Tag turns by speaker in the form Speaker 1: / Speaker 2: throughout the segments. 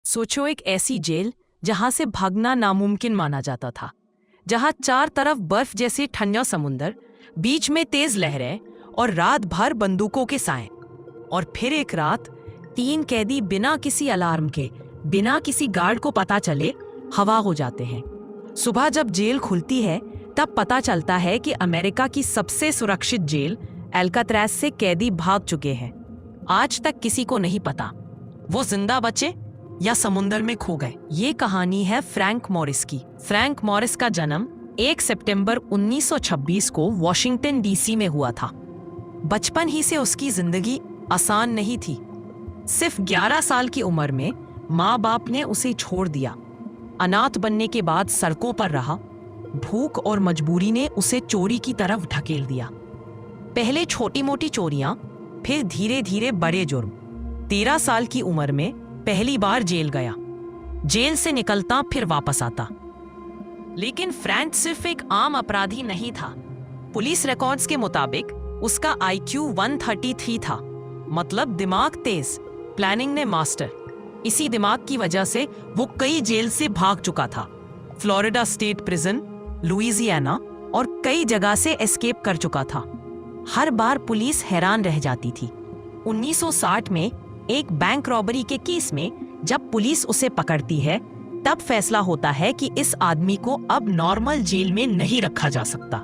Speaker 1: सोचो, एक ऐसी जेल जहां से भागना नामुमकिन माना जाता था, जहां चार तरफ बर्फ जैसी ठंडा समुंदर, बीच में तेज लहरें और रात भर बंदूकों के साए। और फिर एक रात 3 कैदी बिना किसी अलार्म के, बिना किसी गार्ड को पता चले हवा हो जाते हैं। सुबह जब जेल खुलती है तब पता चलता है कि अमेरिका की सबसे सुरक्षित जेल अल्काट्राज़ से कैदी भाग चुके हैं। आज तक किसी को नहीं पता वो जिंदा बचे या समुंदर में खो गए। ये कहानी है फ्रैंक मॉरिस की। फ्रैंक मॉरिस का जन्म 1 सितंबर 1926 को वॉशिंगटन डीसी में हुआ था। बचपन ही से उसकी जिंदगी आसान नहीं थी। सिर्फ 11 साल की उम्र में माँ बाप ने उसे छोड़ दिया। अनाथ बनने के बाद सड़कों पर रहा। भूख और मजबूरी ने उसे चोरी की तरफ ढकेल दिया। पहले छोटी मोटी चोरियां, फिर धीरे धीरे बड़े जुर्म। 13 साल की उम्र में पहली बार जेल गया। जेल से निकलता फिर वापस आता। लेकिन फ्रैंक सिर्फ एक आम अपराधी नहीं था। पुलिस रिकॉर्ड्स के मुताबिक उसका IQ 133 था, मतलब दिमाग तेज, प्लानिंग ने मास्टर। इसी दिमाग की वजह से वो कई जेल से भाग चुका था। फ्लोरिडा स्टेट प्रिजन, लुइजियाना और कई जगह से एस्केप कर चुका था। हर बार पुलिस हैरान रह जाती थी। 1960 में एक बैंक रॉबरी के केस में जब पुलिस उसे पकड़ती है तब फैसला होता है कि इस आदमी को अब नॉर्मल जेल में नहीं रखा जा सकता।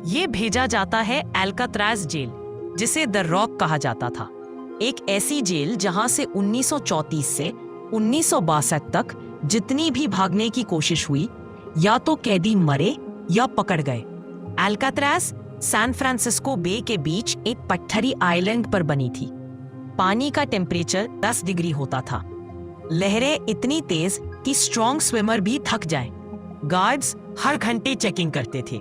Speaker 1: ये भेजा जाता है अल्काट्राज़ जेल, जिसे द रॉक कहा जाता था। एक ऐसी जेल जहां से 1934 से 1962 तक जितनी भी भागने की कोशिश हुई, या तो कैदी मरे या पकड़ गए। अल्काट्राज़ सैन फ्रांसिस्को बे के बीच एक पत्थरी आइलैंड पर बनी थी। पानी का टेम्परेचर 10 डिग्री होता था। लहरें इतनी तेज कि स्ट्रॉन्ग स्विमर भी थक जाएं। गार्ड्स हर घंटे चेकिंग करते थे।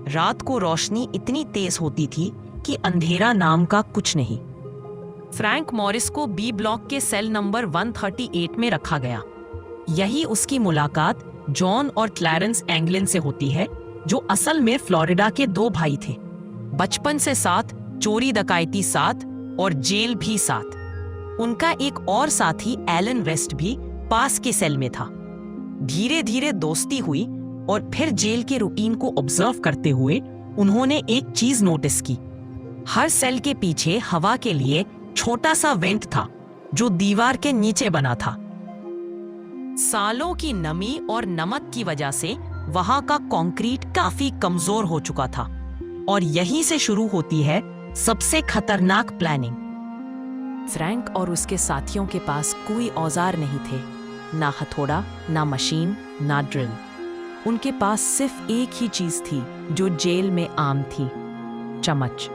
Speaker 1: रात को रोशनी इतनी तेज होती थी कि अंधेरा नाम का कुछ नहीं। फ्रैंक मॉरिस को बी ब्लॉक के सेल नंबर 138 में रखा गया। यही उसकी मुलाकात जॉन और क्लैरेंस एंगलिन से होती है, जो असल में फ्लोरिडा के 2 भाई थे। बचपन से साथ, चोरी डकैती साथ और जेल भी साथ। उनका एक और साथी एलन वेस्ट भी पास के सेल में था। धीरे धीरे दोस्ती हुई और फिर जेल के रूटीन को ऑब्जर्व करते हुए उन्होंने एक चीज नोटिस की। हर सेल के पीछे हवा के लिए छोटा सा वेंट था जो दीवार के नीचे बना था। सालों की नमी और नमक की वजह से वहां का कंक्रीट काफी कमजोर हो चुका था। और यहीं से शुरू होती है सबसे खतरनाक प्लानिंग। फ्रैंक और उसके साथियों के पास कोई औजार नहीं थे, ना हथौड़ा, ना मशीन, ना ड्रिल। उनके पास सिर्फ एक ही चीज थी जो जेल में आम थी, चम्मच।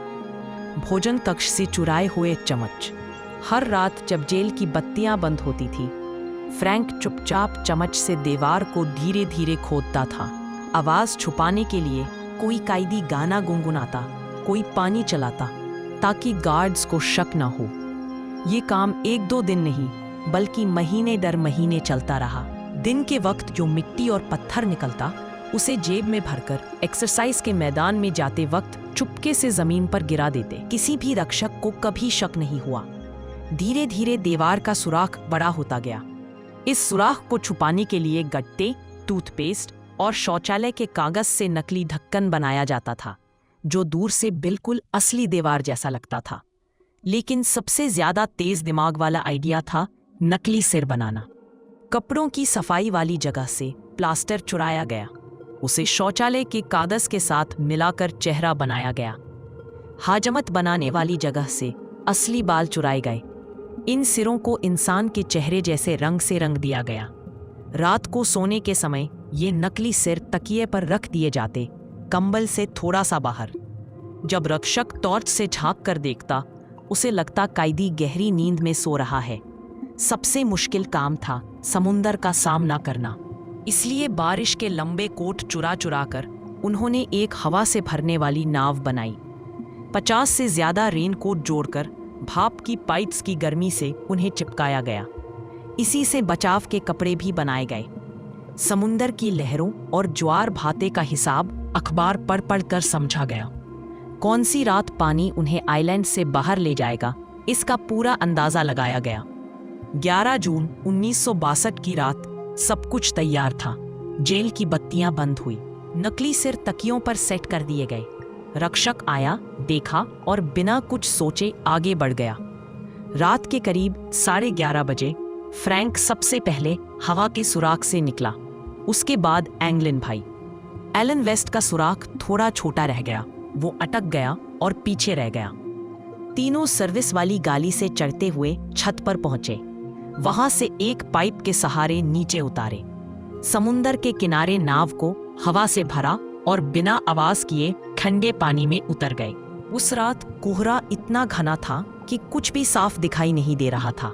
Speaker 1: भोजन कक्ष से चुराए हुए चम्मच। हर रात जब जेल की बत्तियां बंद होती थी, फ्रैंक चुपचाप चम्मच से दीवार को धीरे धीरे खोदता था। आवाज छुपाने के लिए कोई कैदी गाना गुनगुनाता, कोई पानी चलाता, ताकि गार्ड्स को शक न हो। ये काम 1-2 दिन नहीं, बल्कि महीने दर महीने चलता रहा। दिन के वक्त जो मिट्टी और पत्थर निकलता, उसे जेब में भरकर एक्सरसाइज के मैदान में जाते वक्त चुपके से जमीन पर गिरा देते। किसी भी रक्षक को कभी शक नहीं हुआ। धीरे धीरे दीवार का सुराख बड़ा होता गया। इस सुराख को छुपाने के लिए गट्टे, टूथपेस्ट और शौचालय के कागज से नकली ढक्कन बनाया जाता था, जो दूर से बिल्कुल असली दीवार जैसा लगता था। लेकिन सबसे ज्यादा तेज दिमाग वाला आइडिया था नकली सिर बनाना। कपड़ों की सफाई वाली जगह से प्लास्टर चुराया गया। उसे शौचालय के कागज के साथ मिलाकर चेहरा बनाया गया। हाजमत बनाने वाली जगह से असली बाल चुराए गए। इन सिरों को इंसान के चेहरे जैसे रंग से रंग दिया गया। रात को सोने के समय ये नकली सिर तकिए पर रख दिए जाते, कंबल से थोड़ा सा बाहर। जब रक्षक टॉर्च से झांक कर देखता, उसे लगता कैदी गहरी नींद में सो रहा है। सबसे मुश्किल काम था समुंदर का सामना करना। इसलिए बारिश के लंबे कोट चुरा चुरा कर उन्होंने एक हवा से भरने वाली नाव बनाई। 50 से ज्यादा रेनकोट जोड़कर भाप की पाइप्स की गर्मी से उन्हें चिपकाया गया। इसी से बचाव के कपड़े भी बनाए गए। समुंदर की लहरों और ज्वार भाटे का हिसाब अखबार पढ़ पढ़ कर समझा गया। कौन सी रात पानी उन्हें आइलैंड से बाहर ले जाएगा, इसका पूरा अंदाजा लगाया गया। 11 जून 1962 की रात सब कुछ तैयार था। जेल की बत्तियां बंद हुई, नकली सिर तकियों पर सेट कर दिए गए। रक्षक आया, देखा और बिना कुछ सोचे आगे बढ़ गया। रात के करीब 11:30 बजे फ्रैंक सबसे पहले हवा के सुराख से निकला, उसके बाद एंगलिन भाई। एलन वेस्ट का सुराख थोड़ा छोटा रह गया, वो अटक गया और पीछे रह गया। तीनों सर्विस वाली गाली से चढ़ते हुए छत पर पहुंचे, वहां से एक पाइप के सहारे नीचे उतारे। समुंदर के किनारे नाव को हवा से भरा और बिना आवाज किए ठंडे पानी में उतर गए। उस रात कोहरा इतना घना था कि कुछ भी साफ दिखाई नहीं दे रहा था।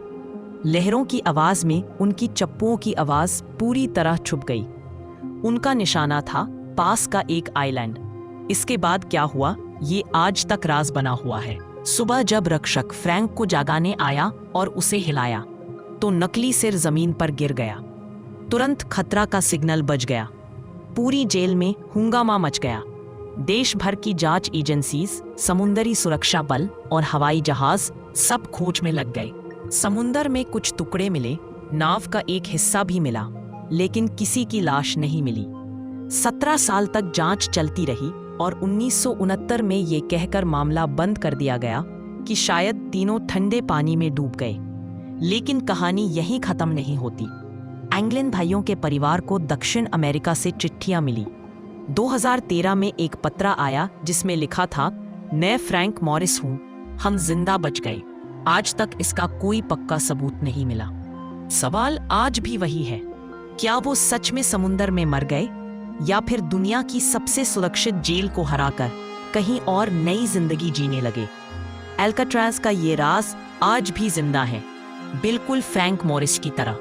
Speaker 1: लहरों की आवाज में उनकी चप्पुओं की आवाज पूरी तरह छुप गई। उनका निशाना था पास का एक आइलैंड। इसके बाद क्या हुआ ये आज तक राज बना हुआ है। सुबह जब रक्षक फ्रैंक को जगाने आया और उसे हिलाया तो नकली सिर जमीन पर गिर गया। तुरंत खतरा का सिग्नल बज गया। पूरी जेल में हंगामा मच गया। देश भर की जांच एजेंसीज, समुद्री सुरक्षा बल और हवाई जहाज सब खोज में लग गए। समुंदर में कुछ टुकड़े मिले, नाव का एक हिस्सा भी मिला, लेकिन किसी की लाश नहीं मिली। 17 साल तक जांच चलती रही और 1969 में ये कहकर मामला बंद कर दिया गया कि शायद तीनों ठंडे पानी में डूब गए। लेकिन कहानी यहीं खत्म नहीं होती। एंगलिन भाइयों के परिवार को दक्षिण अमेरिका से चिट्ठियां मिली। 2013 में एक पत्र आया जिसमें लिखा था, मैं फ्रैंक मॉरिस हूं, हम जिंदा बच गए। आज तक इसका कोई पक्का सबूत नहीं मिला। सवाल आज भी वही है, क्या वो सच में समुंदर में मर गए या फिर दुनिया की सबसे सुरक्षित जेल को हराकर कहीं और नई जिंदगी जीने लगे। अल्काट्राज का ये राज आज भी जिंदा है, बिल्कुल फ्रैंक मॉरिस की तरह।